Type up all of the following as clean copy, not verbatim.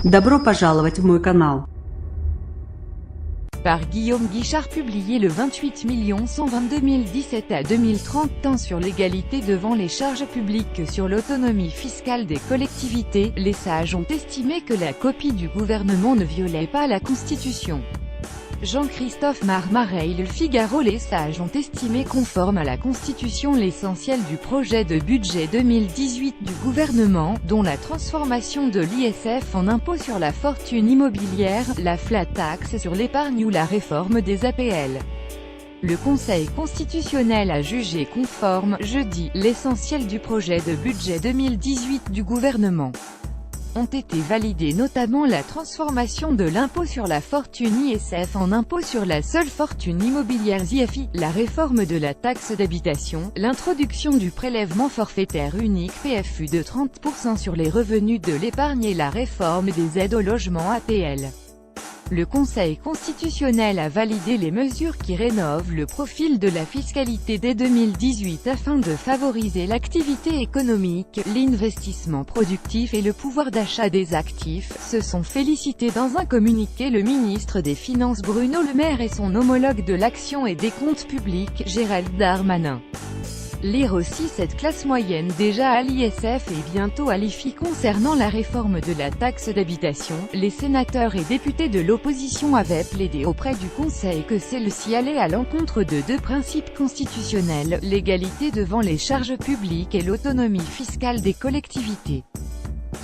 Добро пожаловать в мой канал. Par Guillaume Guichard, publié le 28 122 017 à 2030, tant sur l'égalité devant les charges publiques que sur l'autonomie fiscale des collectivités, les sages ont estimé que la copie du gouvernement ne violait pas la Constitution. Jean-Christophe Marmareil, Le Figaro. Les sages ont estimé conforme à la Constitution l'essentiel du projet de budget 2018 du gouvernement, dont la transformation de l'ISF en impôt sur la fortune immobilière, la flat tax sur l'épargne ou la réforme des APL. Le Conseil constitutionnel a jugé conforme, jeudi, l'essentiel du projet de budget 2018 du gouvernement. Ont été validées notamment la transformation de l'impôt sur la fortune ISF en impôt sur la seule fortune immobilière IFI, la réforme de la taxe d'habitation, l'introduction du prélèvement forfaitaire unique PFU de 30% sur les revenus de l'épargne et la réforme des aides au logement APL. Le Conseil constitutionnel a validé les mesures qui rénovent le profil de la fiscalité dès 2018 afin de favoriser l'activité économique, l'investissement productif et le pouvoir d'achat des actifs, se sont félicités dans un communiqué le ministre des Finances Bruno Le Maire et son homologue de l'Action et des Comptes Publics, Gérald Darmanin. Lire aussi cette classe moyenne déjà à l'ISF et bientôt à l'IFI. Concernant la réforme de la taxe d'habitation, les sénateurs et députés de l'opposition avaient plaidé auprès du Conseil que celle-ci allait à l'encontre de deux principes constitutionnels, l'égalité devant les charges publiques et l'autonomie fiscale des collectivités.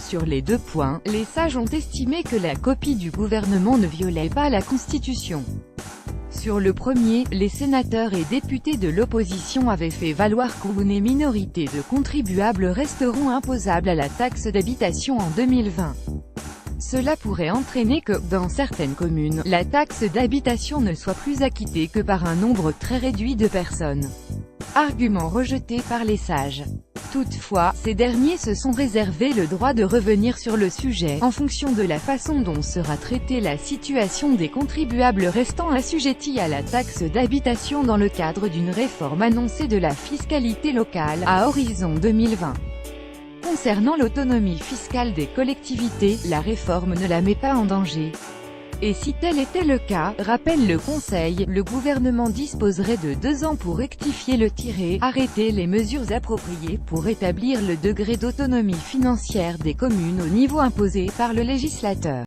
Sur les deux points, les sages ont estimé que la copie du gouvernement ne violait pas la Constitution. Sur le premier, les sénateurs et députés de l'opposition avaient fait valoir qu'une minorité de contribuables resteront imposables à la taxe d'habitation en 2020. Cela pourrait entraîner que, dans certaines communes, la taxe d'habitation ne soit plus acquittée que par un nombre très réduit de personnes. Argument rejeté par les sages. Toutefois, ces derniers se sont réservé le droit de revenir sur le sujet, en fonction de la façon dont sera traitée la situation des contribuables restant assujettis à la taxe d'habitation dans le cadre d'une réforme annoncée de la fiscalité locale, à horizon 2020. Concernant l'autonomie fiscale des collectivités, la réforme ne la met pas en danger. Et si tel était le cas, rappelle le Conseil, le gouvernement disposerait de 2 ans pour rectifier le tir et arrêter les mesures appropriées pour rétablir le degré d'autonomie financière des communes au niveau imposé par le législateur.